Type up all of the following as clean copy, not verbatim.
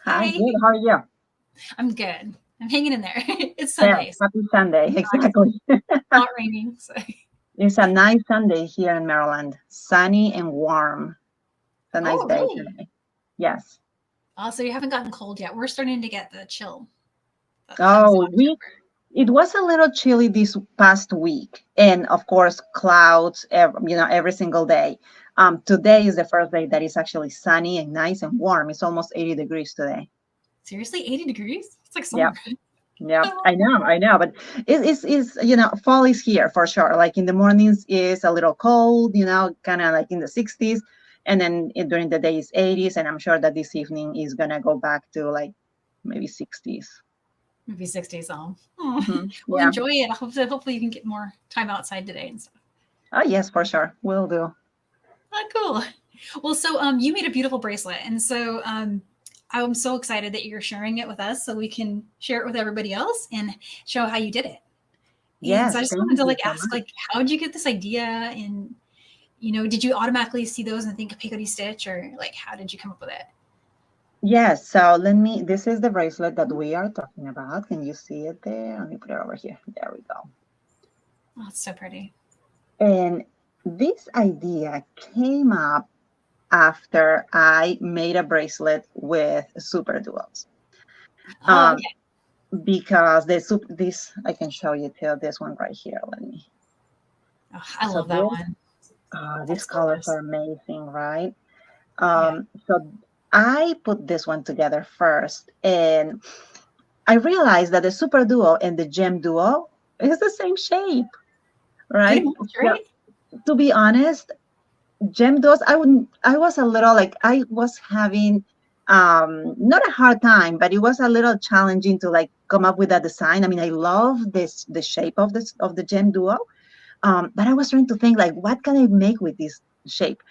Hi, Hi, good. How are you? I'm good. I'm hanging in there. It's Yeah, Sunday, so happy Sunday. it's Exactly. not raining. So It's a nice Sunday here in Maryland. Sunny and warm. It's a nice oh, day really? today. Yes. Also, you haven't gotten cold yet. We're starting to get the chill that comes in Oh, October. it was a little chilly this past week. And of course, clouds, every single day. Today is the first day that is actually sunny and nice and warm. It's almost 80 degrees today. Seriously, 80 degrees? It's like Yeah. summer. Yeah, I love I know, but fall is here for sure. Like in the mornings is a little cold, kind of like in the 60s, and then during the day is 80s, and I'm sure that this evening is gonna go back to like maybe 60s. maybe 60s on. Oh, well, Yeah. enjoy it. Hopefully you can get more time outside today and stuff. Oh yes, for sure, will do. Oh, cool. Well, so you made a beautiful bracelet, and so I'm so excited that you're sharing it with us, so we can share it with everybody else and show how you did it. And so I Yes, just wanted thank to you like so ask, much. like, how did you get this idea? And did you automatically see those and think of Picody Stitch, or like, how did you come up with it? Yes, so this is the bracelet that we are talking about. Can you see it there? Let me put it over here. There we go. Oh, it's so pretty. And this idea came up after I made a bracelet with SuperDuos. Oh, Um, okay. because this I can show you too. This one right here. Let me. Oh, I So love that one. these That's colors gorgeous. are amazing, right? Yeah. So I put this one together first, and I realized that the SuperDuo and the GemDuo is the same shape, Pretty right? much, So right? to be honest, GemDuos, I was a little like I was having not a hard time, but it was a little challenging to like come up with a design. I mean, I love the shape of the GemDuo, but I was trying to think like what can I make with this shape?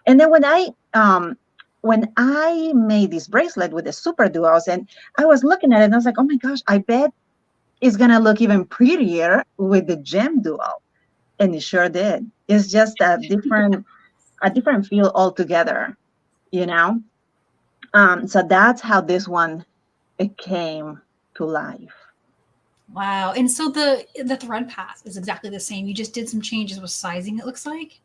And then when I made this bracelet with the SuperDuos, and I was looking at it and I was like, oh my gosh, I bet it's gonna look even prettier with the GemDuo. And it sure did. It's just a different feel altogether, you know. So that's how this one it came to life. Wow. And so the thread path is exactly the same. You just did some changes with sizing, it looks like.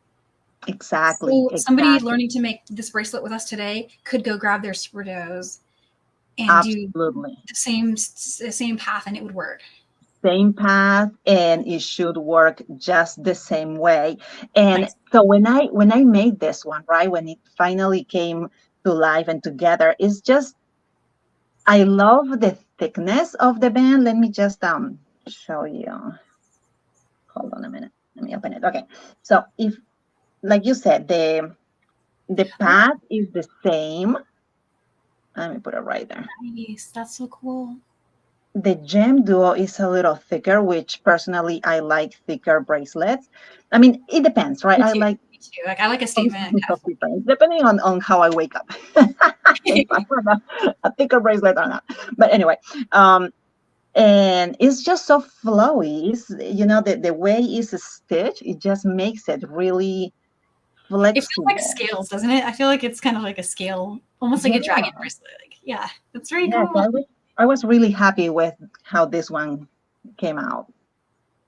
Exactly, So somebody exactly, learning to make this bracelet with us today could go grab their SuperDuos and do absolutely. the same path, and it would work. Same path, and it should work just the same way. And Nice. so when I made this one, right, when it finally came to life and together, it's just I love the thickness of the band. Let me just show you. Hold on a minute. Let me open it. Okay. So if, like you said, the Oh, path is the same. Let me put it right there. nice. That's so cool. The Gem Duo is a little thicker, which personally I like thicker bracelets. I mean, it depends, right? Me I too. like Me too. Like I like a some statement things kind of of difference, depending on how I wake up. If I want a thicker bracelet or not. But anyway, um, and it's just so flowy. The way it's stitched, it just makes it really it feels like flexible. scales, doesn't it? I feel like it's kind of like a scale, almost like Yeah, a dragon bracelet. Like, yeah, that's very yes, cool. I was really happy with how this one came out.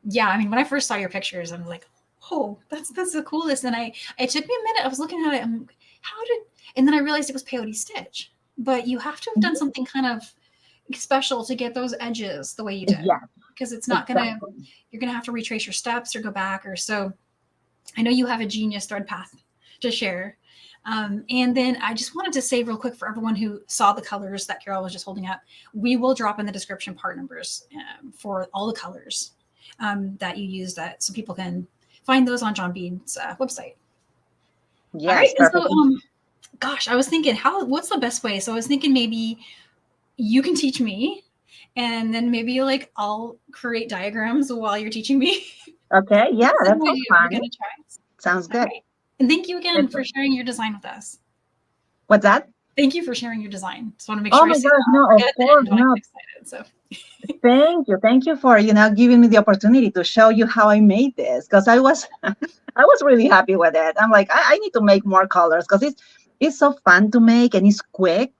Yeah, I mean, when I first saw your pictures, I'm like, oh, that's the coolest. And it took me a minute. I was looking at it. I'm like, how did? And then I realized it was peyote stitch. But you have to have done Mhm. something kind of special to get those edges the way you did, Yes, because it's not gonna. exactly. You're gonna have to retrace your steps or go back or so. I know you have a genius thread path to share. And then I just wanted to say real quick for everyone who saw the colors that Carol was just holding up, we will drop in the description part numbers for all the colors that you use, that so people can find those on John Bead's website. All right, Yes, and so perfect. gosh, I was thinking, what's the best way? So I was thinking maybe you can teach me, and then maybe like I'll create diagrams while you're teaching me. Okay, yeah, Is that that what sounds you're fun. gonna try? Sounds All good. right. And thank you again for Perfect. sharing your design with us. What's that? Thank you for sharing your design. Just want to make Oh sure I my say gosh, that. I'll no, of forget at the course, end when I no. get excited. So Thank you for giving me the opportunity to show you how I made this because I was I was really happy with it. I'm like I need to make more colors because it's so fun to make and it's quick.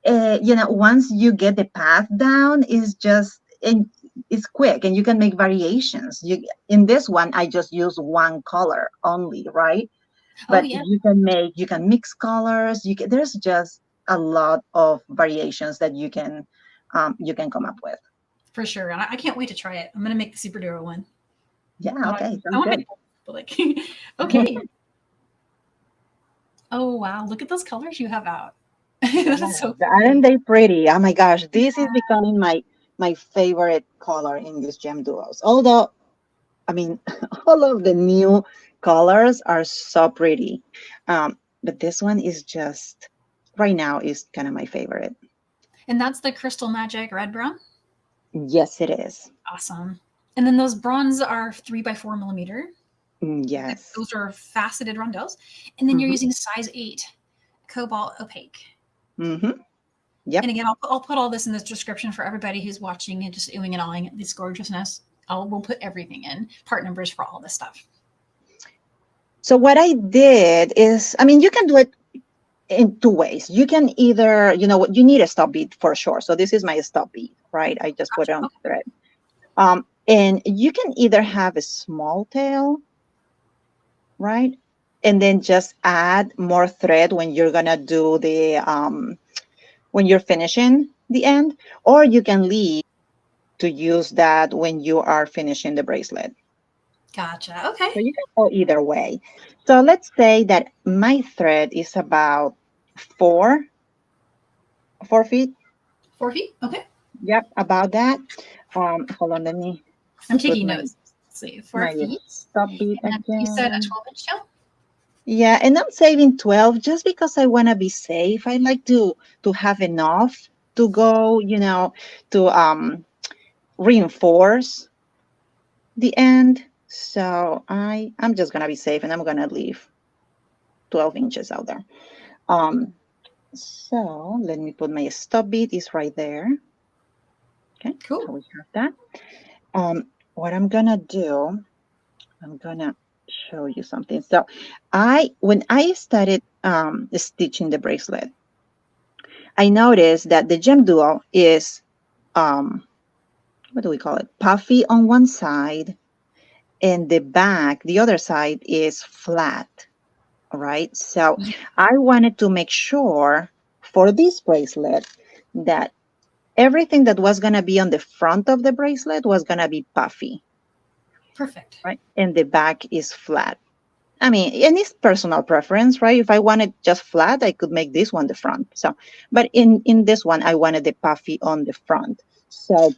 once you get the path down, and it's quick, and you can make variations. In this one, I just use one color only, right? Oh But yeah, you can mix colors. There's just a lot of variations that you can come up with. for sure. And I can't wait to try it. I'm gonna make the SuperDuo one. Yeah. Okay. I Sounds want good. to but like okay. Oh wow, look at those colors you have out. Yeah, That is so aren't pretty. they pretty? Oh my gosh, Yeah. this is becoming my favorite color in these gem duos. Although, I mean, all of the new colors are so pretty, but this one is just right now is kind of my favorite. And that's the Crystal Magic Red Brown. Yes, it is. Awesome. And then those bronze are 3 by 4 millimeter. Yes. Those are faceted rondelles. And then you're Mm-hmm. using size 8 Cobalt Opaque. Mm-hmm. Yep. And again, I'll put all this in the description for everybody who's watching and just oohing and awing at this gorgeousness. We'll put everything in, part numbers for all this stuff. So what I did is, I mean, you can do it in two ways. You can either, what you need a stop bead for sure. So this is my stop bead, right? I just put it Gotcha. on Okay. the thread. And you can either have a small tail, right? And then just add more thread when you're gonna do when you're finishing the end, or you can leave to use that when you are finishing the bracelet. Gotcha. Okay. So you can go either way. So let's say that my thread is about four 4 feet. 4 feet. Okay. Yep, about that. Hold on, let me I'm put taking my notes. Let's see, four my feet. stop bead And then you said a again. 12-inch tail? Yeah, and I'm saving 12 just because I want to be safe. I like to have enough to go, to reinforce the end. So I'm just gonna be safe and I'm gonna leave 12 inches out there. Um, so let me put my stop bead is right there. Okay, Cool. so we have that. What I'm gonna do, I'm gonna show you something. So when I started stitching the bracelet, I noticed that the Gem Duo is what do we call it? Puffy on one side, and the other side is flat. All right. So Yeah. I wanted to make sure for this bracelet that everything that was gonna be on the front of the bracelet was gonna be puffy, Perfect. right? And the back is flat. I mean, and it's personal preference, right? If I wanted just flat, I could make this one the front. So, but in this one, I wanted the puffy on the front. So,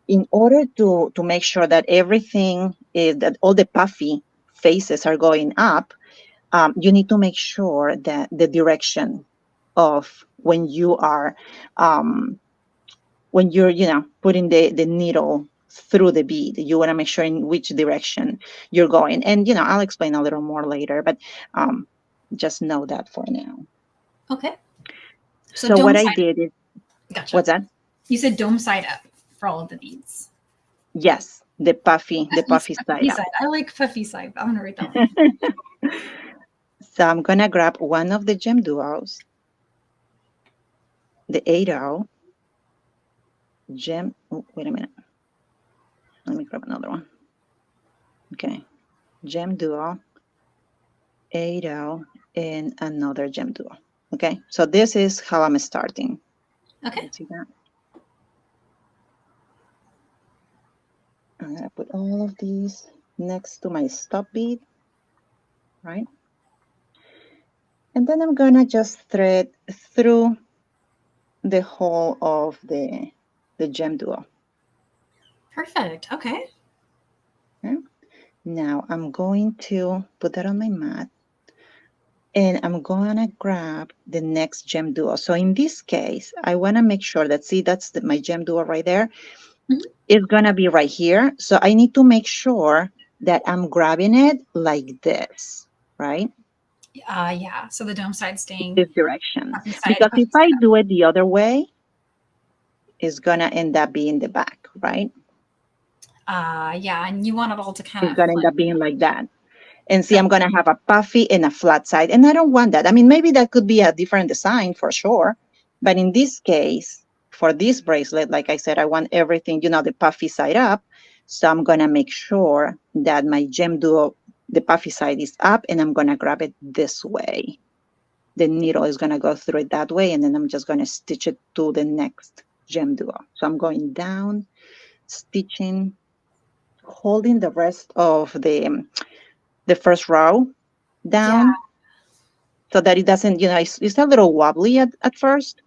in order to make sure that everything is that all the puffy faces are going up, you need to make sure that the direction of when you're putting the needle through the bead, you want to make sure in which direction you're going, and I'll explain a little more later, but just know that for now. Okay. So So what dome I side. did is, Gotcha. what's that? You said dome side up for all of the beads. Yes, the puffy side Puffy up. side. I like puffy side. I'm gonna write that one. So I'm gonna grab one of the gem duos, the 8-0 gem. Oh, wait a minute, let me grab another one. Okay, gem duo 8-0 and another gem duo. Okay, so this is how I'm starting. Okay. You see that? I'm gonna put all of these next to my stop bead, right? And then I'm gonna just thread through the whole of the gem duo. Perfect. Okay. Okay? Now I'm going to put that on my mat, and I'm gonna grab the next gem duo. So in this case, I wanna make sure that, see, that's my gem duo right there. Mhm. It's gonna be right here. So I need to make sure that I'm grabbing it like this, right? Yeah. So the dome side staying This direction. puffy side. Because Puffy if I side up. do it the other way, it's gonna end up being the back, right? Yeah. And you want it all to kind It's of gonna end flip. up being like that. And see, That I'm gonna have a puffy and a flat side. And I don't want that. I mean, maybe that could be a different design for sure, But in this case, for this bracelet, like I said, I want everything, the puffy side up. So I'm going to make sure that my GemDuo, the puffy side is up, and I'm going to grab it this way. The needle is going to go through it that way, and then I'm just going to stitch it to the next GemDuo. So I'm going down, stitching, holding the rest of the first row down. Yeah. So that it doesn't, it's a little wobbly at first.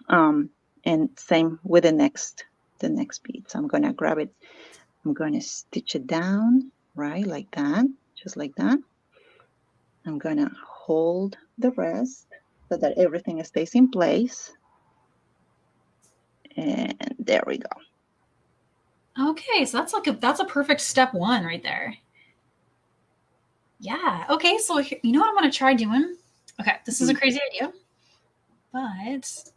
And same with the next bead. So I'm going to grab it. I'm going to stitch it down, right, like that, just like that. I'm going to hold the rest so that everything stays in place. And there we go. Okay, so that's a perfect step one right there. Yeah. Okay, so you know what I'm going to try doing? Okay, this is a crazy idea, but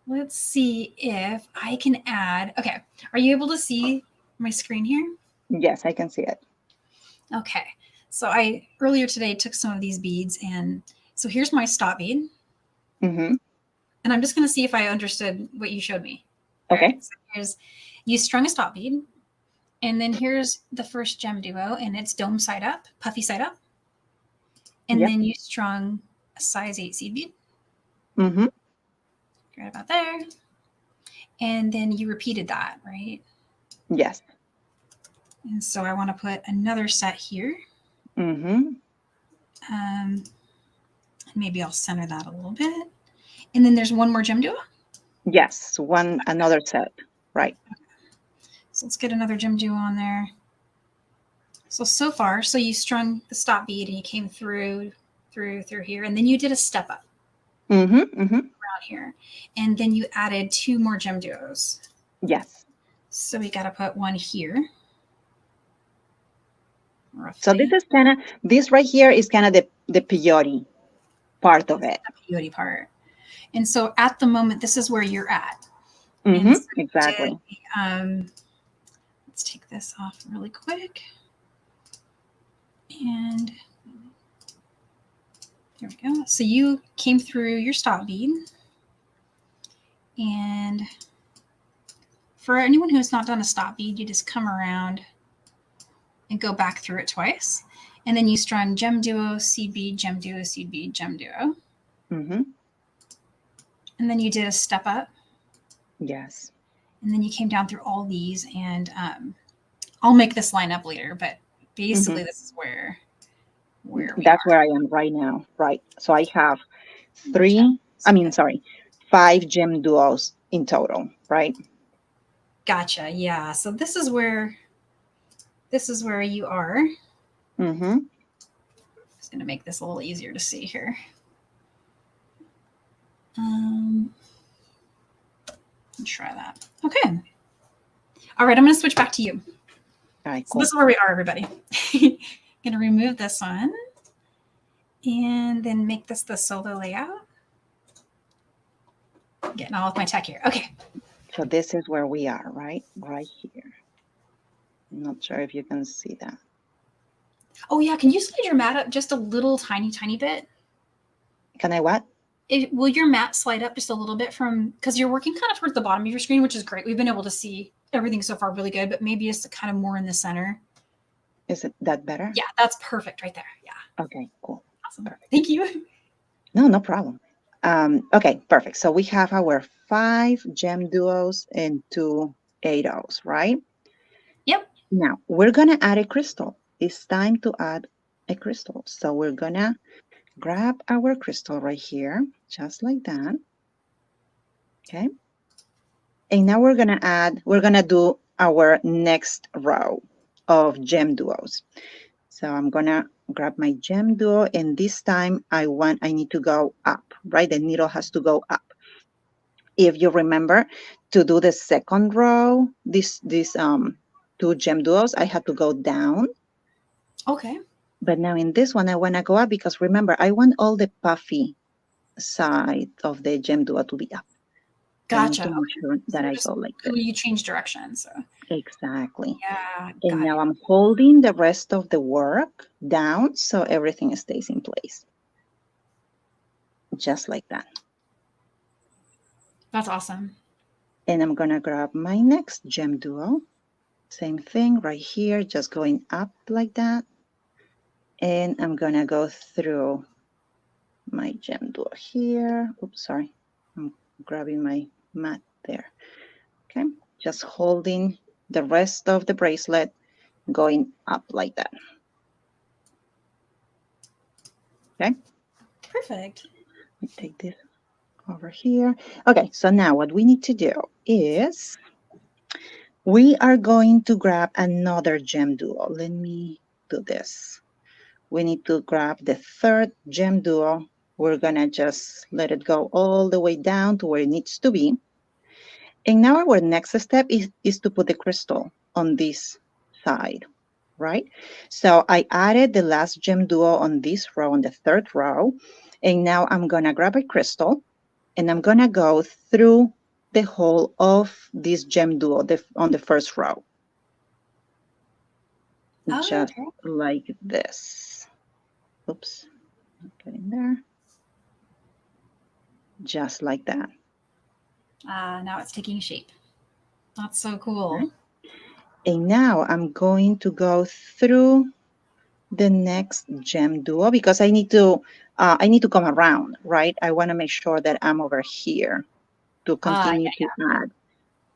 let's see if I can add. Okay, are you able to see my screen here? Yes, I can see it. Okay, so I earlier today took some of these beads, and so here's my stop bead. Mm-hmm. And I'm just going to see if I understood what you showed me. Okay. Right, so you strung a stop bead, and then here's the first GemDuo, and it's dome side up, puffy side up. And then you strung a size 8 seed bead. Mm-hmm. Right about there. And then you repeated that, right? Yes. And so I want to put another set here. Mm-hmm. Maybe I'll center that a little bit. And then there's one more GemDuo? Yes, another set, right. So let's get another GemDuo on there. So far, so you strung the stop bead and you came through here, and then you did a step up around here, and then you added 2 more GemDuos. Yes. So we got to put one here. Roughly. So this right here is kind of the peyote part of it. The peyote part. And so at the moment, this is where you're at. So exactly. Let's take this off really quick. And there we go. So you came through your stop bead. And for anyone who's not done a stop bead, you just come around and go back through it twice. And then you strung GemDuo, seed bead, GemDuo, seed bead, GemDuo. And then you did a step up. Yes. And then you came down through all these, and I'll make this line up later, but basically this is where that's where I am right now, right? So I have 5 GemDuos in total, right? Gotcha. Yeah. So this is where you are. I'm just going to make this a little easier to see here. Try that. Okay. All right. I'm going to switch back to you. All right. Cool. So this is where we are, everybody. Going to remove this one and then make this the solo layout. Getting all of my tech here. Okay. So this is where we are, right? Right here. I'm not sure if you can see that. Oh, yeah. Can you slide your mat up just a little tiny bit? Can I what? Will your mat slide up just a little bit because you're working kind of towards the bottom of your screen, which is great. We've been able to see everything so far really good, but maybe it's kind of more in the center. Is it that better? Yeah, that's perfect right there. Yeah. Okay, cool. Awesome. Perfect. Thank you. No problem. Okay, perfect. So we have our 5 GemDuos and 2 8-0s, right? Yep. Now we're gonna add a crystal. It's time to add a crystal. So we're gonna grab our crystal right here, just like that. Okay. And now we're gonna do our next row of GemDuos. So I'm gonna grab my GemDuo, and this time I need to go up, right? The needle has to go up. If you remember, to do the second row, these 2 GemDuos, I had to go down. Okay. But now in this one, I want to go up because remember, I want all the puffy side of the GemDuo to be up. Gotcha. To make sure that I go like this. You change direction. So. Exactly. Yeah. And now I'm holding the rest of the work down so everything stays in place. Just like that. That's awesome. And I'm going to grab my next GemDuo. Same thing right here, just going up like that. And I'm going to go through my GemDuo here. Oops, sorry. I'm grabbing my mat there. Okay, just holding the rest of the bracelet, going up like that. Okay. Perfect. Let me take this over here. Okay, so now what we need to do is we are going to grab another GemDuo. Let me do this. We need to grab the third GemDuo. We're gonna just let it go all the way down to where it needs to be. And now our next step is to put the crystal on this side, right? So I added the last GemDuo on this row, on the third row. And now I'm gonna grab a crystal and I'm gonna go through the hole of this GemDuo on the first row. Oh, Just okay. like this. Oops, get in there. Just like that. Now it's taking shape. That's so cool. Okay. And now I'm going to go through the next GemDuo because I need to come around, right? I want to make sure that I'm over here to continue to add.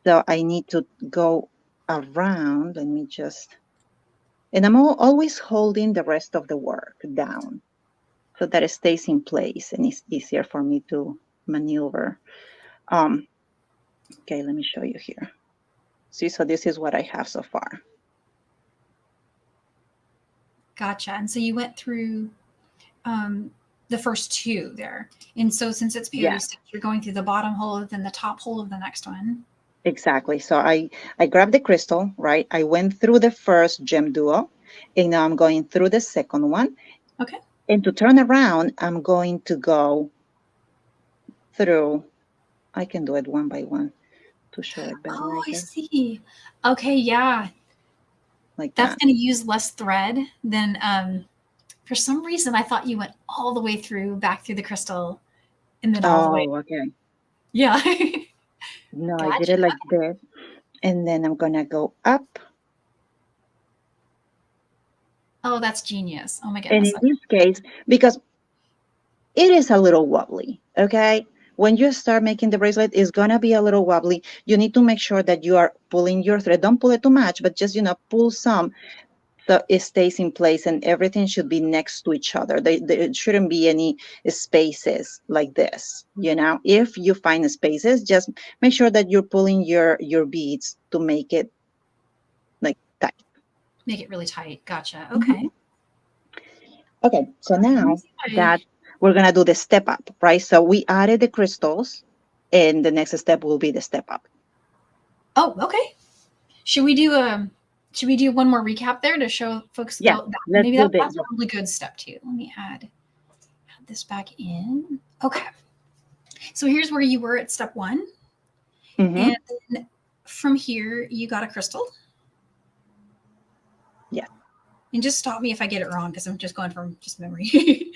So I need to go around. Let me just, and I'm always holding the rest of the work down so that it stays in place and it's easier for me to maneuver. Okay, let me show you here. See, so this is what I have so far. Gotcha. And so you went through the first two there. And so since it's paired of 6, you're going through the bottom hole, then the top hole of the next one. Exactly. So I grabbed the crystal, right? I went through the first GemDuo, and now I'm going through the second one. Okay. And to turn around, I'm going to go through. I can do it one by one to show it better. Oh, I see. Okay, yeah. Like that's that. going to use less thread than for some reason I thought you went all the way through, back through the crystal, and then all the way. Okay. Yeah. No, Gotcha. I did it like this. And then I'm going to go up. Oh, that's genius. Oh my goodness. And in this case, because it is a little wobbly, okay? When you start making the bracelet, it's going to be a little wobbly. You need to make sure that you are pulling your thread. Don't pull it too much, but just, pull some so it stays in place and everything should be next to each other. There shouldn't be any spaces like this, If you find spaces, just make sure that you're pulling your beads to make it like tight. Make it really tight. Gotcha. Okay. Okay, so now that we're going to do the step up, right? So we added the crystals and the next step will be the step up. Oh, okay. Should we do one more recap there to show folks? Yeah, maybe that's a really good step too. Let me add this back in. Okay. So here's where you were at step 1. Mm-hmm. And then from here, you got a crystal. Yeah. And just stop me if I get it wrong, because I'm just going from just memory.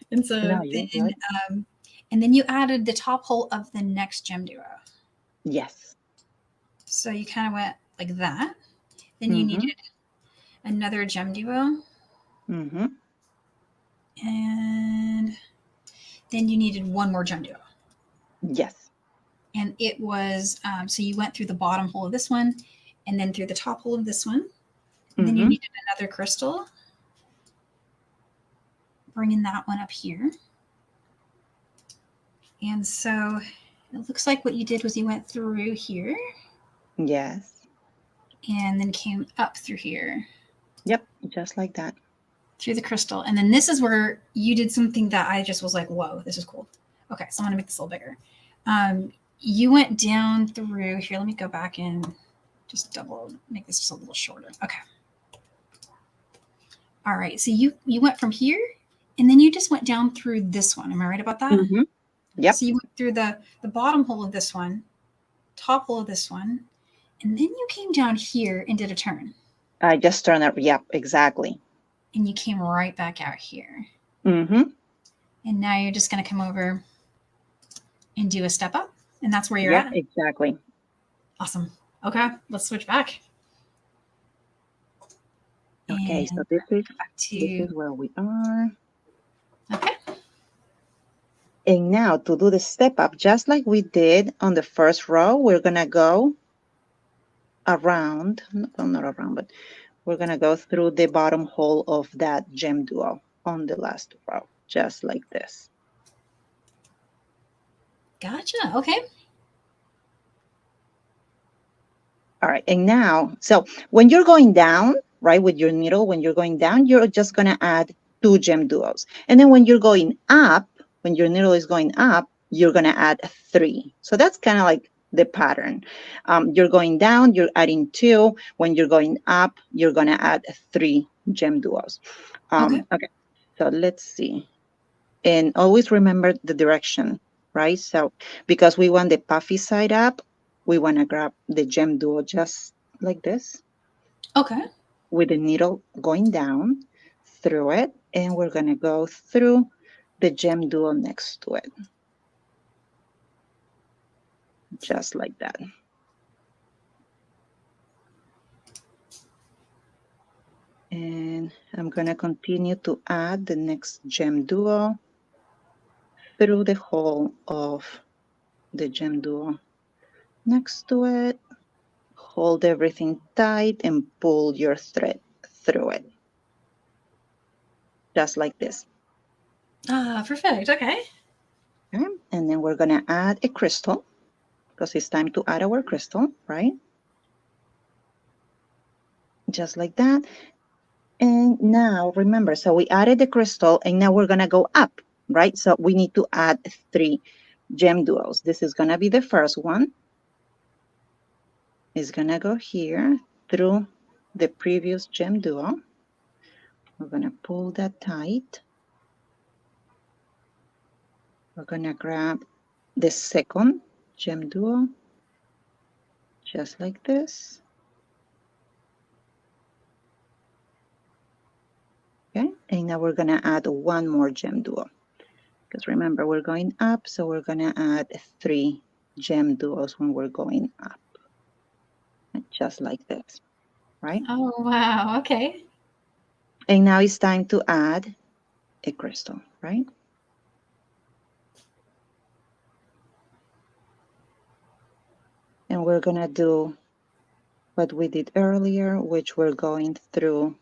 And so and then you added the top hole of the next GemDuo. Yes. So you kind of went like that. Then you needed another GemDuo. Mm-hmm. And then you needed one more GemDuo. Yes. And it was, so you went through the bottom hole of this one, and then through the top hole of this one. And then you needed another crystal. Bringing that one up here. And so it looks like what you did was you went through here. Yes. And then came up through here. Yep, just like that. Through the crystal. And then this is where you did something that I just was like, whoa, this is cool. Okay, so I'm going to make this a little bigger. You went down through here. Let me go back and just make this just a little shorter. Okay. All right, so you went from here, and then you just went down through this one. Am I right about that? Mm-hmm. Yep. So you went through the bottom hole of this one, top hole of this one, and then you came down here and did a turn. I just turned up. Yep, exactly. And you came right back out here. Mm-hmm. And now you're just going to come over and do a step up. And that's where you're Yeah, at? exactly. Awesome. Okay, let's switch back. Okay, And so back this to, is where we are. okay. And now to do the step up, just like we did on the first row, we're gonna go around, well, not around, but we're gonna go through the bottom hole of that GemDuo on the last row, just like this. Gotcha. Okay. All right, and now, so when you're going down, right, with your needle, when you're going down, you're just gonna add 2 GemDuos. And then when you're going up, when your needle is going up, you're gonna add 3. So that's kind of like the pattern. You're going down, you're adding 2. When you're going up, you're gonna add 3 GemDuos. Okay. Okay, so let's see. And always remember the direction, right? So because we want the puffy side up, we want to grab the GemDuo just like this Okay. with the needle going down through it. And we're going to go through the GemDuo next to it, just like that. And I'm going to continue to add the next GemDuo through the hole of the GemDuo next to it. Hold everything tight and pull your thread through it, just like this. Ah, perfect. Okay. Okay? And then we're gonna add a crystal because it's time to add our crystal, right? Just like that. And now remember, so we added the crystal and now we're gonna go up, right? So we need to add 3 GemDuos. This is gonna be the first one. It's gonna go here through the previous GemDuo. We're gonna pull that tight. We're gonna grab the second GemDuo, just like this. Okay, and now we're gonna add 1 more GemDuo. Because remember, we're going up, so we're gonna add 3 GemDuos when we're going up. Just like this, right? Oh, wow. Okay. And now it's time to add a crystal, right? And we're gonna do what we did earlier, which we're going through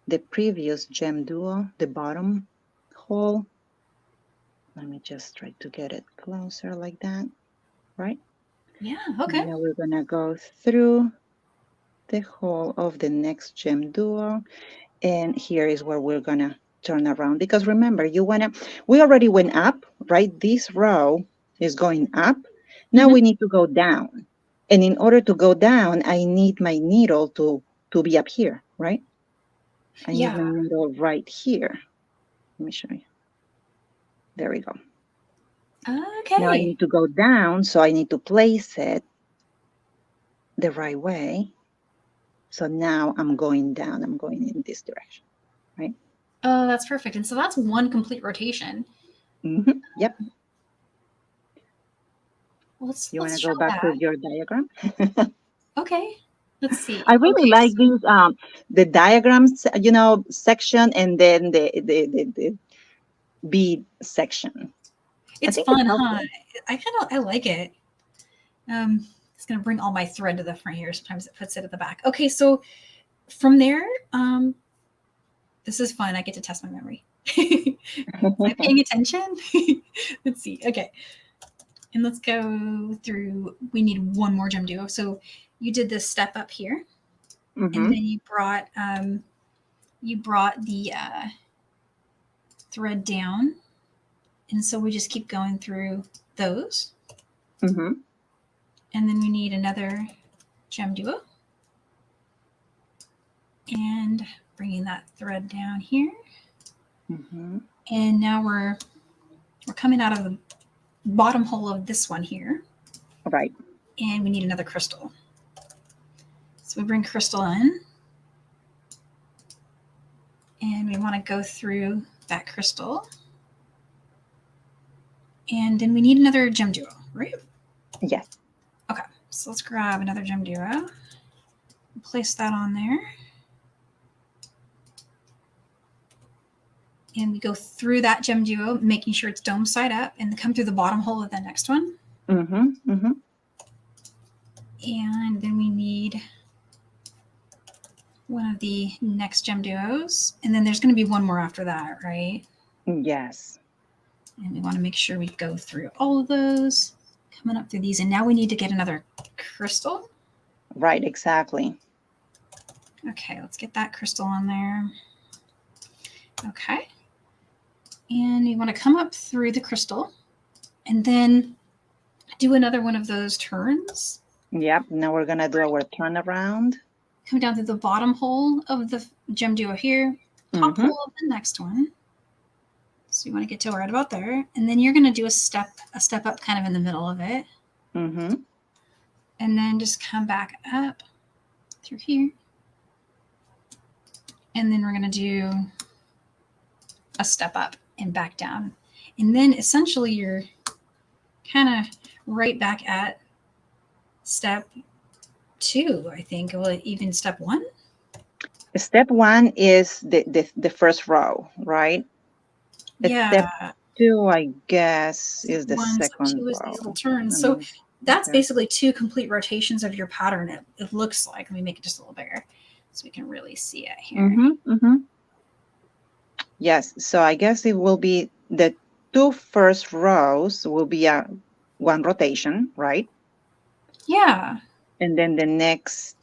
the previous GemDuo, the bottom hole. Let me just try to get it closer like that, right? Yeah. Okay. And now we're gonna go through the hole of the next GemDuo. And here is where we're gonna turn around. Because remember, we already went up, right? This row is going up. Now we need to go down. And in order to go down, I need my needle to be up here, right? I need my Yeah. needle right here. Let me show you. There we go. Now I Okay. need to go down, so I need to place it the right way. So now I'm going down. I'm going in this direction, right? Oh, that's perfect. And so that's one complete rotation. Yep. Let's You want to show go back to that. your diagram? Okay. Let's see. I really Okay. like these the diagrams, section, and then the bead section. I It's think it's fun, huh? helpful. I like it. It's gonna bring all my thread to the front here. Sometimes it puts it at the back. Okay, so from there, this is fun. I get to test my memory. Am I paying attention? Let's see. Okay. And let's go through. We need one more GemDuo. So you did this step up here, and Mm-hmm. then you brought the thread down, and so we just keep going through those, Mm-hmm. and then we need another GemDuo, and bringing that thread down here, Mm-hmm. and now we're coming out of the bottom hole of this one here, Right. and we need another crystal. So we bring crystal in, and we want to go through that crystal. And then we need another GemDuo, right? Yes. Okay, so let's grab another GemDuo. Place that on there. And we go through that GemDuo, making sure it's dome side up, and come through the bottom hole of the next one. Mm-hmm. Mm-hmm. And then we need one of the next GemDuos. And then there's going to be one more after that, right? Yes. And we want to make sure we go through all of those, coming up through these. And now we need to get another crystal. Right, exactly. Okay, let's get that crystal on there. Okay. And you want to come up through the crystal and then do another one of those turns. Yep. Now we're going to do our turnaround. Come down through the bottom hole of the GemDuo here, top hole of the next one. So you want to get to right about there. And then you're going to do a step up kind of in the middle of it. Mm-hmm. And then just come back up through here. And then we're going to do a step up and back down. And then essentially you're kind of right back at step 2, I think. Well, even step 1? Step 1 is the first row, right? Yeah. Step 2, I guess, is the second step 2 is row. these little turns. So that's basically 2 complete rotations of your pattern. It looks like. Let me make it just a little bigger so we can really see it here. Mm-hmm. Mm-hmm. Yes. So I guess it will be the 2 first rows will be a 1 rotation, right? Yeah. And then the next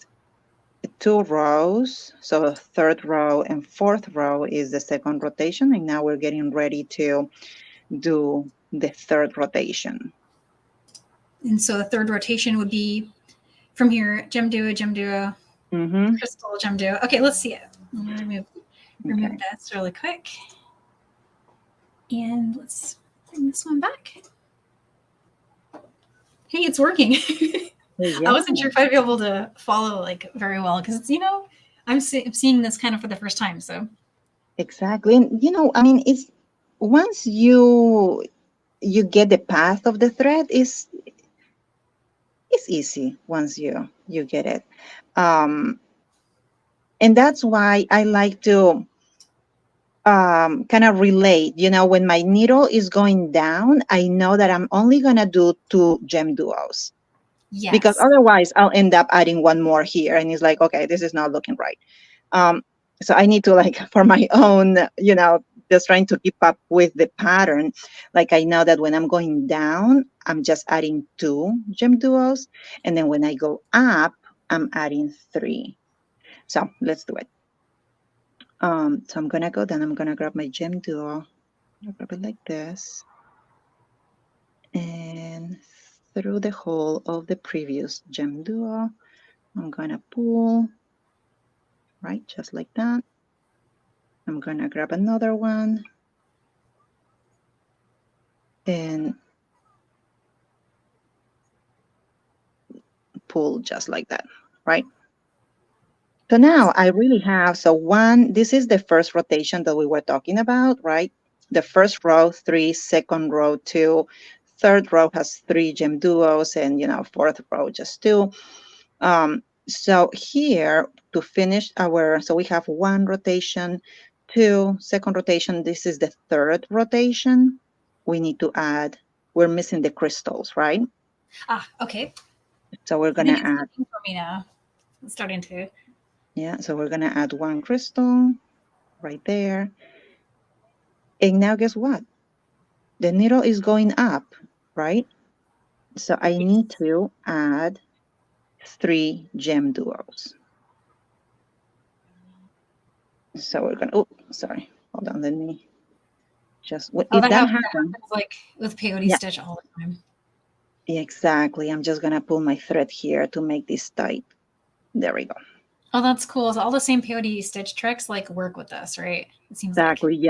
2 rows, so 3rd row and 4th row is the 2nd rotation. And now we're getting ready to do the 3rd rotation. And so the 3rd rotation would be from here, GemDuo, crystal, GemDuo. Okay, let's see it. Let me remove this really quick. And let's bring this one back. Hey, it's working. I wasn't sure if I'd be able to follow like very well because it's, I'm seeing this kind of for the first time. So exactly. And I mean, it's once you get the path of the thread, it's easy once you get it. And that's why I like to kind of relate, when my needle is going down, I know that I'm only going to do 2 GemDuos. Yes. Because otherwise I'll end up adding one more here. And it's like, okay, this is not looking right. So I need to, like, for my own, just trying to keep up with the pattern. Like, I know that when I'm going down, I'm just adding 2 GemDuos. And then when I go up, I'm adding 3. So let's do it. So I'm going to go down. I'm going to grab my GemDuo. I'll grab it like this. And through the hole of the previous GemDuo, I'm going to pull, right, just like that. I'm going to grab another one and pull just like that, right? So now I really have, this is the first rotation that we were talking about, right? The first row, 3, second row, 2, third row has 3 GemDuos, and, 4th row, just 2. So here to finish so we have 1 rotation, 2, second rotation. This is the 3rd rotation. We need to add, we're missing the crystals, right? Okay. So we're going to add. For me now. It's starting to. Yeah, so we're going to add 1 crystal right there. And now guess what? The needle is going up, right? So I need to add 3 GemDuos. So we're going to, sorry, hold on, let me just, if that happens, like with peyote stitch all the time. Exactly. I'm just going to pull my thread here to make this tight. There we go. Oh, that's cool. So all the same peyote stitch tricks like work with this, right? It seems exactly. Like.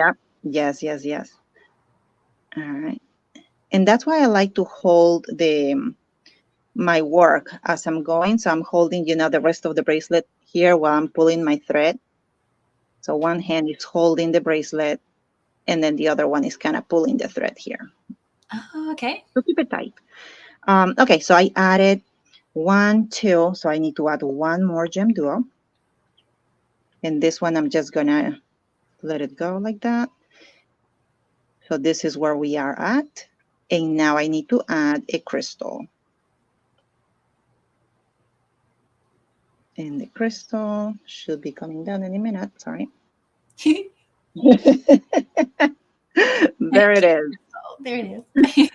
Yeah. Yes. All right. And that's why I like to hold my work as I'm going. So I'm holding, the rest of the bracelet here while I'm pulling my thread. So one hand is holding the bracelet and then the other one is kind of pulling the thread here. Oh, okay. So keep it tight. Okay, so I added 1, 2, so I need to add one more GemDuo. And this one, I'm just gonna let it go like that. So this is where we are at. And now I need to add a crystal. And the crystal should be coming down any minute, sorry. There it is. Oh, there it is.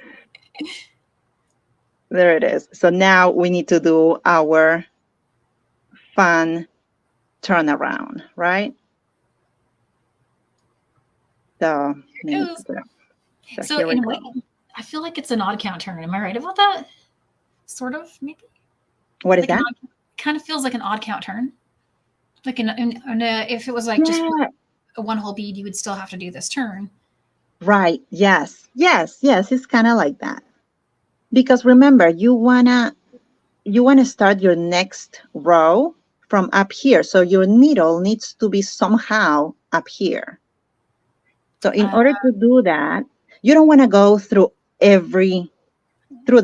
There it is. So now we need to do our fun turnaround, right? So, Here it goes. So here we in a way, go. I feel like it's an odd count turn. Am I right about that? Sort of, maybe. What is Like that? Kind of feels like an odd count turn. Like if it was like just Yeah, a one whole bead, you would still have to do this turn. right. Yes. Yes. Yes. It's kind of like that. Because remember, you wanna start your next row from up here. So your needle needs to be somehow up here. So in order to do that, you don't want to go through the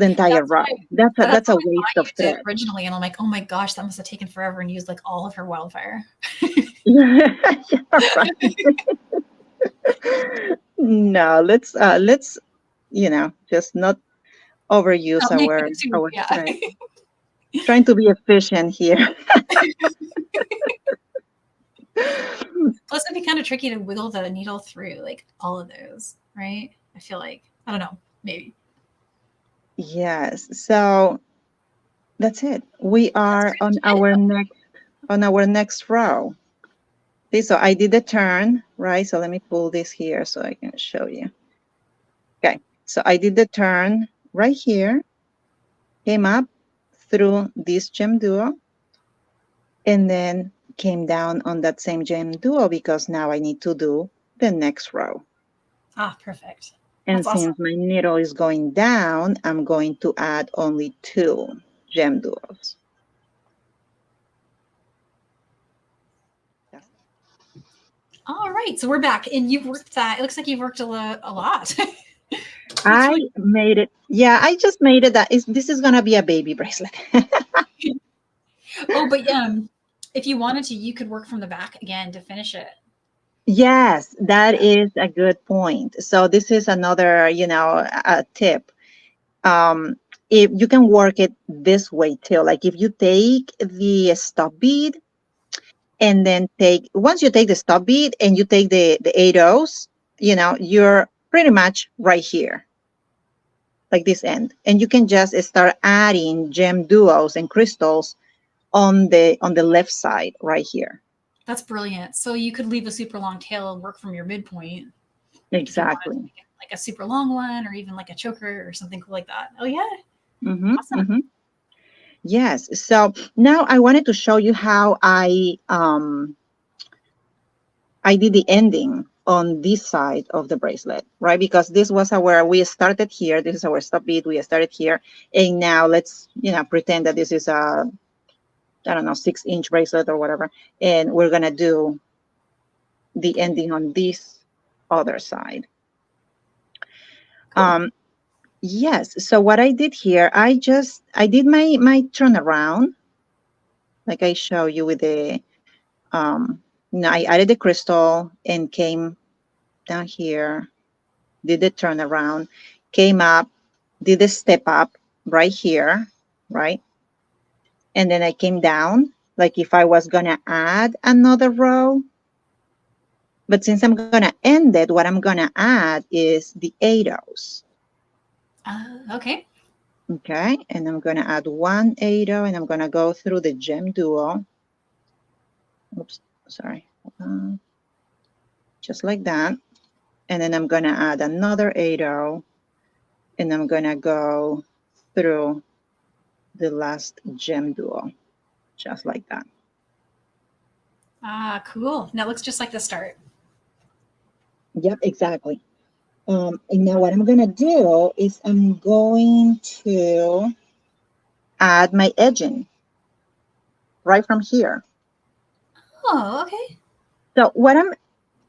entire That's row. that's That's how a I thought waste you of did thread. originally, and I'm like, oh my gosh, that must have taken forever and used like all of her wildfire. Yeah, right. No, let's just not overuse Not make it too, our yeah. thread. Trying to be efficient here. Plus, it'd be kind of tricky to wiggle the needle through like all of those, right? I feel like I don't know, maybe. Yes. So that's it. We are on our next row. See, so I did the turn, right? So let me pull this here so I can show you. Okay. So I did the turn right here, came up through this GemDuo, and then came down on that same GemDuo because now I need to do the next row. Ah, perfect. And That's awesome. since my needle is going down, I'm going to add only 2 GemDuos. All right, so we're back, and you've worked that. It looks like you've worked a lot. That's I really made it. Yeah, I just made it. This is gonna be a baby bracelet. Oh, but if you wanted to, you could work from the back again to finish it. Yes, that is a good point. So this is another, a tip. Um, if you can work it this way too, like if you take the stop bead and then once you take the stop bead and you take the 8 O's, you're pretty much right here, like this end, and you can just start adding gem duos and crystals on the left side right here. That's brilliant. So you could leave a super long tail and work from your midpoint if you wanted to Exactly. make it like a super long one or even like a choker or something cool like that. Oh yeah. Mm-hmm, Awesome. mm-hmm. Yes. So now I wanted to show you how I did the ending on this side of the bracelet, right? Because this was we started here. This is our stop bead. We started here. And now let's, pretend that this is a, I don't know, 6-inch bracelet or whatever. And we're going to do the ending on this other side. Cool. Yes. So what I did here, I did my turnaround, like I show you with the, I added the crystal and came down here, did the turnaround, came up, did the step up right here, right? And then I came down, like if I was gonna add another row. But since I'm gonna end it, what I'm gonna add is the 8 O's. Okay. Okay, and I'm gonna add 1 8O and I'm gonna go through the GemDuo. Oops, sorry. Just like that. And then I'm gonna add another 8O and I'm gonna go through the last GemDuo, just like that. Ah, cool. Now it looks just like the start. Yep, exactly. And now what I'm gonna do is I'm going to add my edging right from here. Oh, okay. So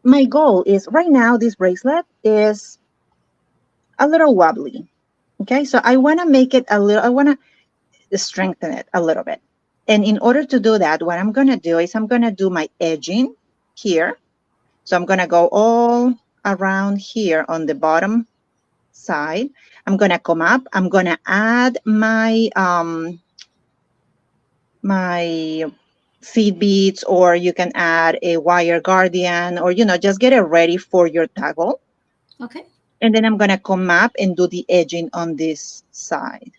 my goal is right now, this bracelet is a little wobbly. Okay, so I want to make it a little, I want to strengthen it a little bit. And in order to do that, what I'm going to do is I'm going to do my edging here. So I'm going to go all around here on the bottom side. I'm going to come up. I'm going to add my my seed beads, or you can add a wire guardian, or just get it ready for your toggle. Okay. And then I'm going to come up and do the edging on this side.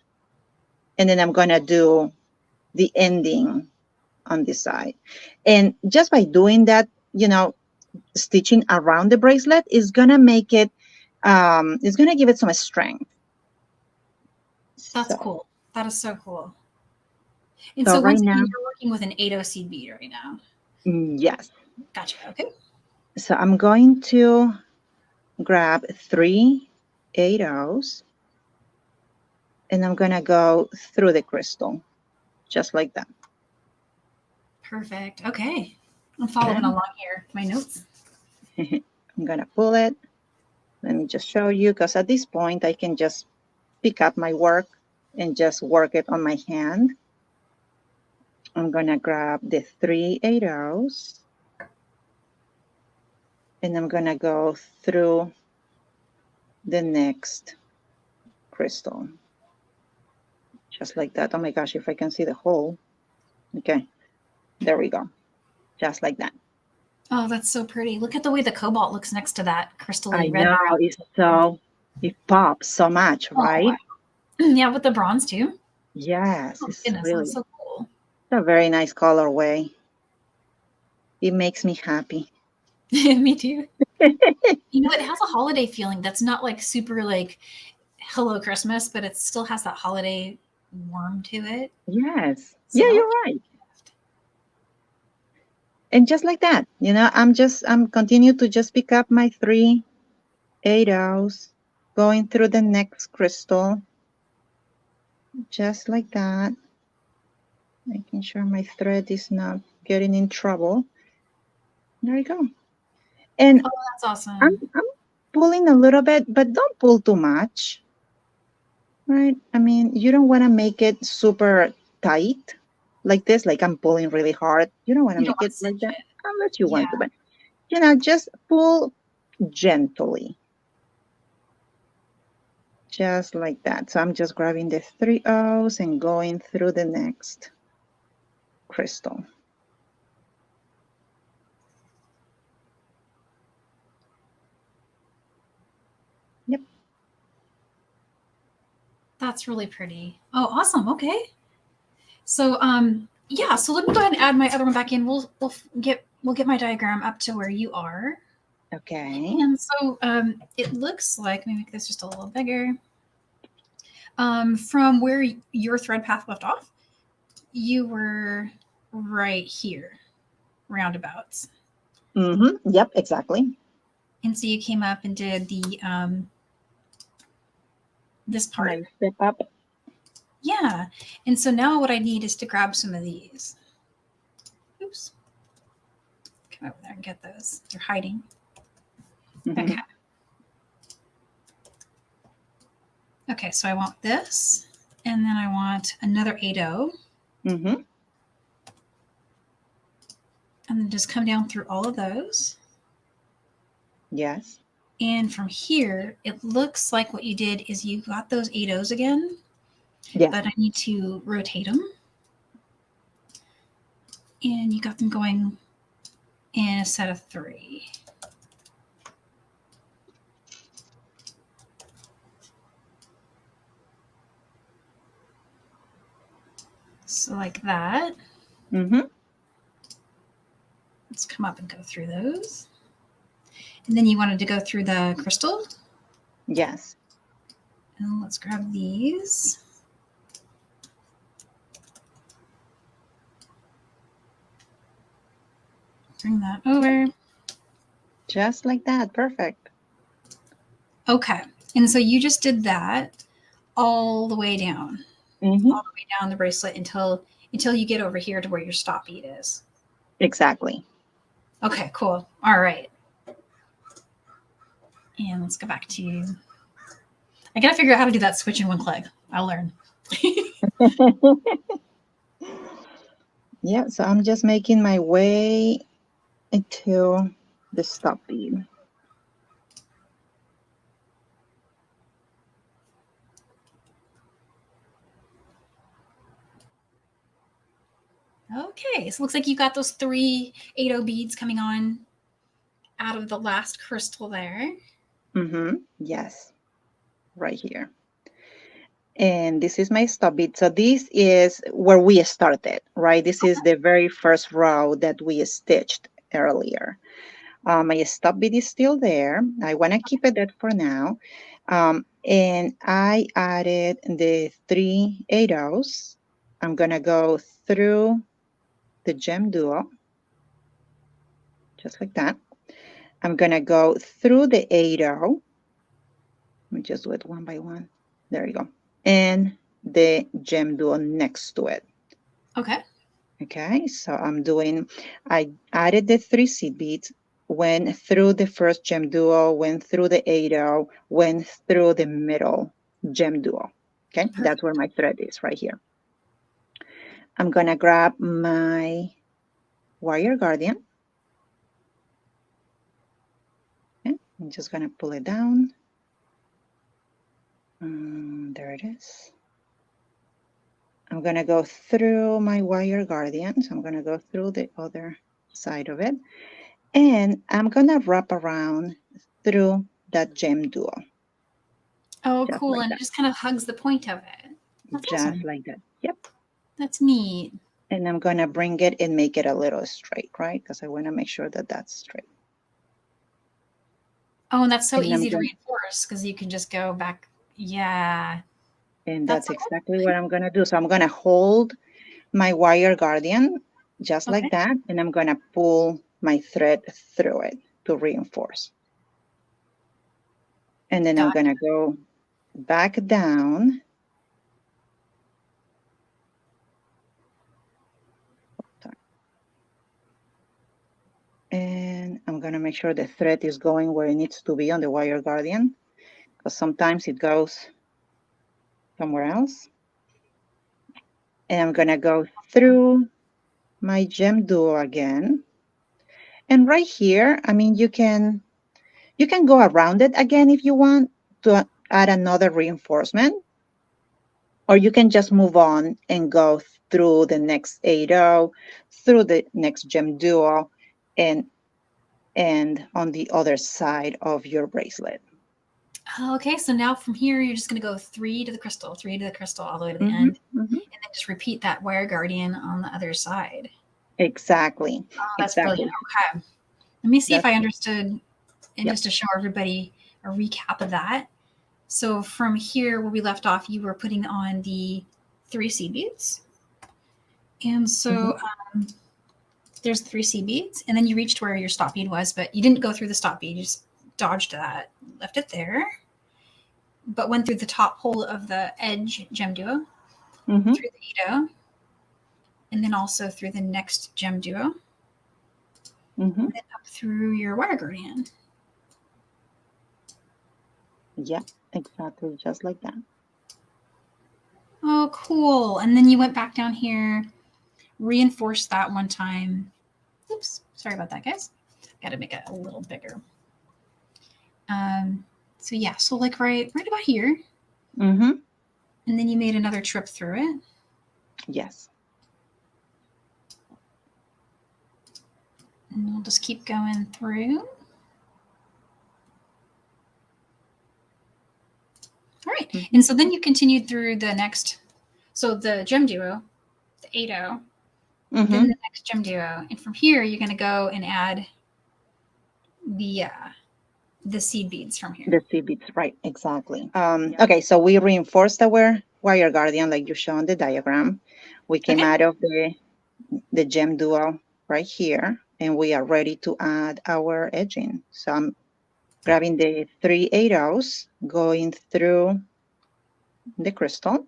And then I'm going to do the ending on this side. And just by doing that, stitching around the bracelet is going to make it, it's going to give it some strength. That's cool. That is so cool. And so so right once now, again, you're working with an 8/0 seed bead right now. Yes. Gotcha. Okay. So I'm going to grab 3 8/0s, and I'm going to go through the crystal, just like that. Perfect. Okay. I'm following along here. My notes. I'm going to pull it. Let me just show you, because at this point, I can just pick up my work and just work it on my hand. I'm going to grab the 3 8/0s, and I'm going to go through the next crystal, just like that. Oh my gosh, if I can see the hole. Okay, there we go, just like that. Oh, that's so pretty. Look at the way the cobalt looks next to that crystal-y I red. know, it pops so much, right? Wow. Yeah, with the bronze too. Yes, it's Goodness, really, that's so cool. it's a very nice colorway. It makes me happy. Me too. It has a holiday feeling that's not like super like hello Christmas, but it still has that holiday warm to it. Yes. So Yeah, you're right. And just like that, I'm continue to just pick up my 3 8/0s, going through the next crystal, just like that, making sure my thread is not getting in trouble. There you go. And that's awesome. I'm pulling a little bit, but don't pull too much, right? I mean, you don't want to make it super tight like this, like I'm pulling really hard. You don't want to make it like that unless you want to, but just pull gently, just like that. So I'm just grabbing the 3 O's and going through the next crystal. Yep. That's really pretty. Oh, awesome. Okay. So, yeah. So let me go ahead and add my other one back in. We'll get my diagram up to where you are. Okay. And so, it looks like, let me make this just a little bigger. From where your thread path left off, you were right here, roundabouts. Mm-hmm. Yep. Exactly. And so you came up and did the this part. Nice step up. Yeah. And so now what I need is to grab some of these. Oops. Come over there and get those. They're hiding. Mm-hmm. Okay. Okay, so I want this, and then I want another 8/0. Mm-hmm. And then just come down through all of those. Yes. And from here, it looks like what you did is you got those 8/0s again. Yeah. But I need to rotate them. And you got them going in a set of 3. So like that. Mm-hmm. Let's come up and go through those. And then you wanted to go through the crystal? Yes. And let's grab these. Bring that over. Just like that. Perfect. Okay. And so you just did that all the way down. Mm-hmm. All the way down the bracelet until you get over here to where your stop bead is. Exactly. Okay, cool. All right. And let's go back to I gotta figure out how to do that switch in one click. I'll learn. Yeah, so I'm just making my way into the stop bead. Okay, so it looks like you got those 3 8-0 beads coming on out of the last crystal there. Yes, right here. And this is my stop bead. So this is where we started, right? This is the very first row that we stitched earlier. My stop bead is still there. I want to keep it that for now. And I added the 3 8-0s. I'm going to go through the GemDuo, just like that. I'm going to go through the 8-0. Let me just do it one by one. There you go. And the GemDuo next to it. Okay. Okay, so I added the 3 seed beads, went through the first GemDuo, went through the 8-0, went through the middle GemDuo. Okay, Perfect. that's where my thread is, right here. I'm gonna grab my wire guardian. Okay, I'm just gonna pull it down. There it is. I'm gonna go through my wire guardian. So I'm gonna go through the other side of it. And I'm gonna wrap around through that GemDuo. Oh, Just cool. like And that. it just kind of hugs the point of it. That's Just awesome. like that. Yep. That's neat. And I'm gonna bring it and make it a little straight, right? Because I wanna make sure that that's straight. Oh, and that's so And easy to reinforce because you can just go back. Yeah. And that's exactly what I'm gonna do. So I'm gonna hold my wire guardian just like that, and I'm gonna pull my thread through it to reinforce. And then I'm gonna go back down. And I'm gonna make sure the thread is going where it needs to be on the wire guardian, because sometimes it goes somewhere else. And I'm gonna go through my GemDuo again. And right here, I mean, you can go around it again if you want to add another reinforcement, or you can just move on and go through the next 8-0, through the next GemDuo, and on the other side of your bracelet. Okay, so now from here, you're just going to go 3 to the crystal, 3 to the crystal, all the way to the end. And then just repeat that wire guardian on the other side. Exactly. Oh, that's exactly. brilliant. Okay. Let me see if I understood, and just to show everybody a recap of that. So from here, where we left off, you were putting on the 3 seed beads. And so there's 3 seed beads, and then you reached where your stop bead was, but you didn't go through the stop bead. You just dodged that, left it there, but went through the top hole of the edge GemDuo, through the 8-0, and then also through the next GemDuo, and then up through your wire guardian. Yeah, exactly, just like that. Oh, cool. And then you went back down here, reinforced that one time. Oops, sorry about that, guys. Got to make it a little bigger. So yeah, so like right about here. And then you made another trip through it. Yes. And we'll just keep going through. All right. And so then you continued through the next, so the GemDuo, the 8-0, then the next GemDuo. And from here, you're going to go and add the seed beads from here. The seed beads, right, exactly. Okay, so we reinforced our wire guardian like you show on the diagram. We came out of the GemDuo right here, and we are ready to add our edging. So I'm grabbing the 3 8-0s, going through the crystal,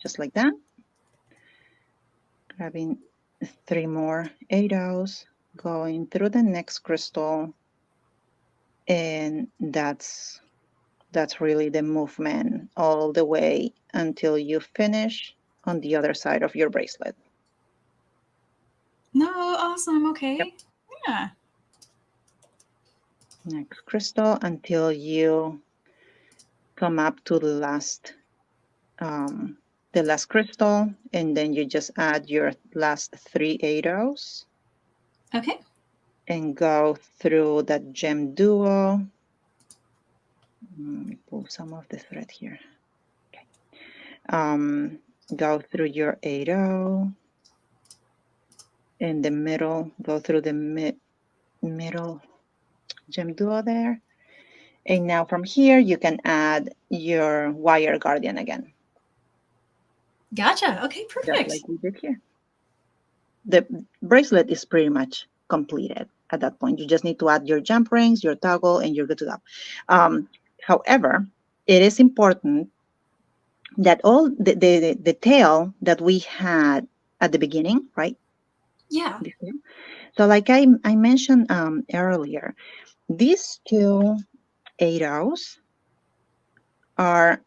just like that. Grabbing 3 more 8-0s, going through the next crystal, and that's really the movement all the way until you finish on the other side of your bracelet. No, awesome. Okay. Yep. Yeah. Next crystal until you come up to the last crystal, and then you just add your last 3 arrows. Okay. And go through that GemDuo. Let me pull some of the thread here. Okay. Go through your 8-0. In the middle, go through the middle GemDuo there. And now from here, you can add your wire guardian again. Gotcha. Okay, perfect. Just like we did here. The bracelet is pretty much completed at that point. You just need to add your jump rings, your toggle, and you're good to go. However, it is important that all the tail that we had at the beginning, right? Yeah. So like I mentioned earlier, these 2 arrows are,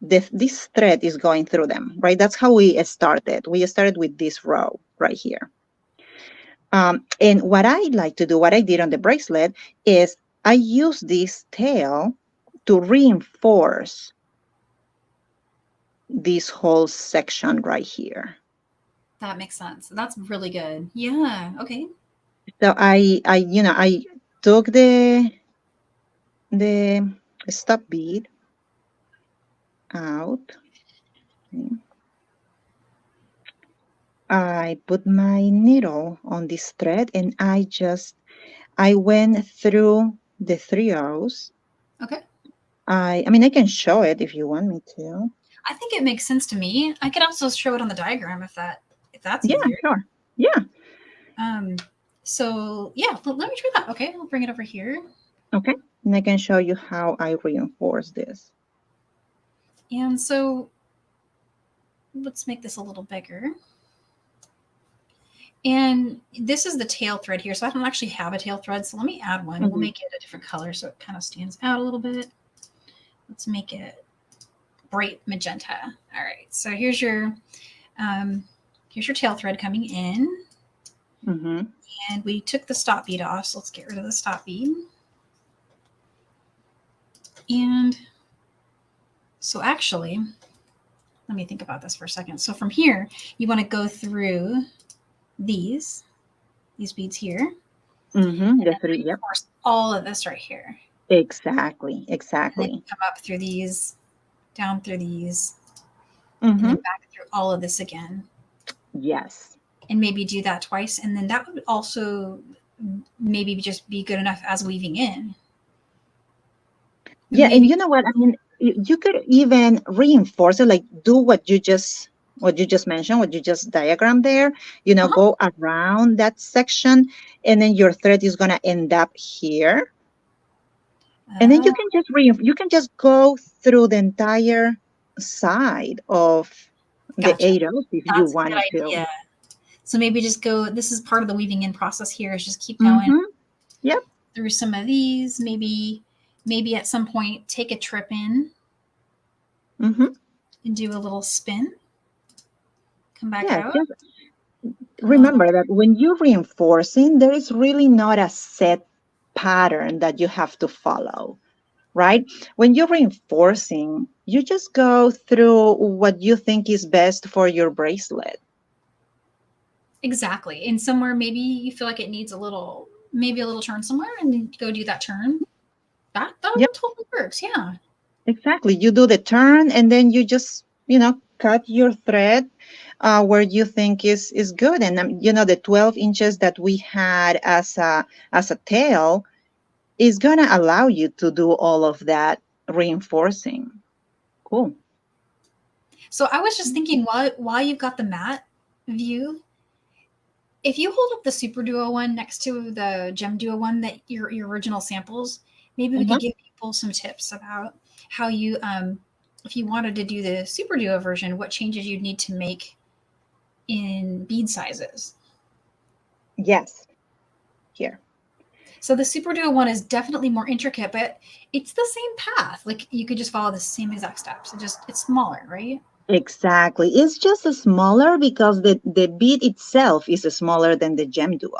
this thread is going through them, right? That's how we started. We started with this row right here. And what I like to do, what I did on the bracelet, is I use this tail to reinforce this whole section right here. That makes sense. That's really good. Yeah. Okay. So I took the stop bead out. Okay. I put my needle on this thread and I went through the 3 rows. Okay. I mean, I can show it if you want me to. I think it makes sense to me. I could also show it on the diagram if that's Yeah, easier. sure. Yeah. So yeah, let me try that. Okay, I'll bring it over here. Okay. And I can show you how I reinforce this. And so let's make this a little bigger. And this is the tail thread here. So I don't actually have a tail thread. So let me add one. We'll make it a different color so it kind of stands out a little bit. Let's make it bright magenta. All right. So here's your tail thread coming in. And we took the stop bead off. So let's get rid of the stop bead. And so actually, let me think about this for a second. So from here, you want to go through these beads here. The 3, yep. All of this right here. Exactly. And then come up through these, down through these, and then back through all of this again. Yes. And maybe do that twice. And then that would also maybe just be good enough as weaving in. Yeah, and you know what? I mean, you could even reinforce it, like do what you just mentioned, what you just diagrammed there, go around that section, and then your thread is going to end up here. And then you can just go through the entire side of the arrows if you wanted to. So maybe just go, this is part of the weaving in process here, is just keep going Yep. through some of these, maybe at some point take a trip in and do a little spin, come back out. Remember that when you're reinforcing, there is really not a set pattern that you have to follow, right? When you're reinforcing, you just go through what you think is best for your bracelet. Exactly. And somewhere maybe you feel like it needs a little turn somewhere, and go do that turn. That totally works. Yeah. Exactly. You do the turn and then you just, cut your thread where you think is good. And the 12 inches that we had as a tail is going to allow you to do all of that reinforcing. Cool. So I was just thinking, while you've got the matte view, if you hold up the SuperDuo one next to the GemDuo one, that your original samples, maybe we could give people some tips about how you, if you wanted to do the SuperDuo version, what changes you'd need to make in bead sizes. Yes. Here. So the SuperDuo one is definitely more intricate, but it's the same path. Like you could just follow the same exact steps. It's smaller, right? Exactly. It's just smaller because the bead itself is smaller than the GemDuo.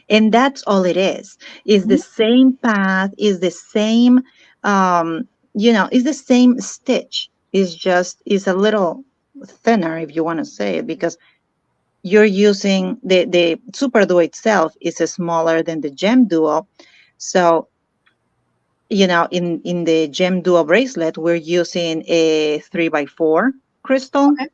And that's all it is. It's the Mhm. same path, is the same, it's the same stitch. It's a little thinner, if you want to say it, because you're using the SuperDuo itself is smaller than the GemDuo. So, in the GemDuo bracelet, we're using a 3x4 crystal. Okay.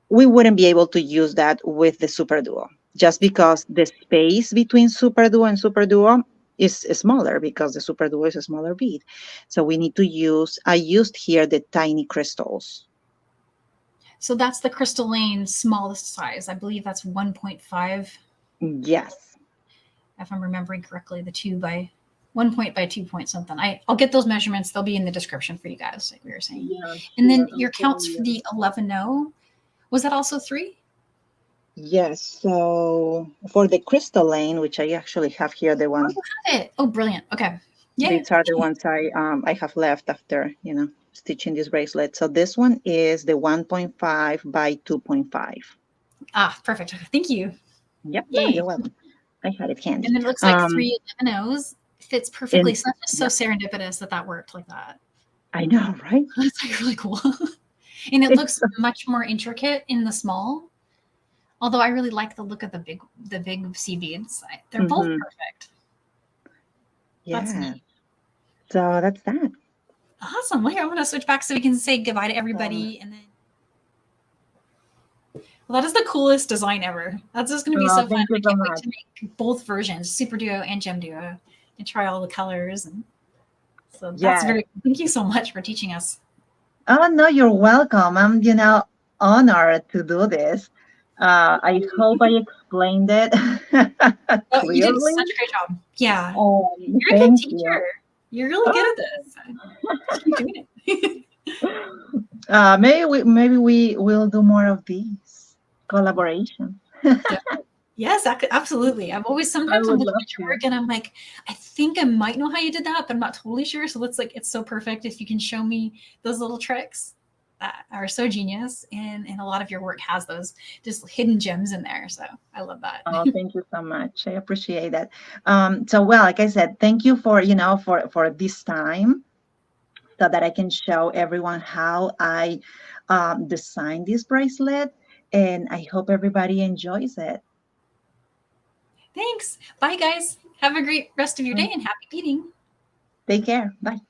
We wouldn't be able to use that with the SuperDuo just because the space between SuperDuo and SuperDuo is smaller because the SuperDuo is a smaller bead. So we need to I used here the tiny crystals. So that's the crystalline smallest size. I believe that's 1.5. Yes. If I'm remembering correctly, the 2 by 1 point by 2 point something. I'll get those measurements. They'll be in the description for you guys, like we were saying. Yeah, And sure. then your counts for the 11.0, was that also 3? Yes. So for the crystalline, which I actually have here, the Oh, one. you have it. Oh, brilliant. Okay. Yay. These are the ones I have left after stitching this bracelet. So this one is the 1.5 by 2.5. Ah, perfect. Thank you. Yep. No, Yay. you're welcome. I had it handy. And then it looks like 3 11.0s fits perfectly. And So that's just so yeah, serendipitous that worked like that. I know, right? That's like really cool. And it It's looks much more intricate in the small. Although I really like the look of the big sea beads. They're both mm-hmm. perfect. That's Yeah. neat. So that's that. Awesome. Well, here I'm going to switch back so we can say goodbye to everybody, and then. Well, that is the coolest design ever. That's just going to be so fun. Thank you I so can't wait much. to make both versions, SuperDuo and GemDuo, and try all the colors. And so that's Yes. very. Thank you so much for teaching us. Oh no, you're welcome. I'm honored to do this. I hope I explained it Oh, you did clearly. such a great job. Yeah, you're a good Thank you. teacher. You're really good at this. Just keep doing it. Maybe we will do more of these collaborations. Yes, absolutely. I Sometimes I'm would looking love at your to. work and I'm like, I think I might know how you did that, but I'm not totally sure. So it's so perfect if you can show me those little tricks that are so genius. And a lot of your work has those just hidden gems in there. So I love that. Oh, thank you so much. I appreciate that. Well, like I said, thank you for this time so that I can show everyone how I designed this bracelet, and I hope everybody enjoys it. Thanks. Bye, guys. Have a great rest of your day and happy beading. Take care. Bye.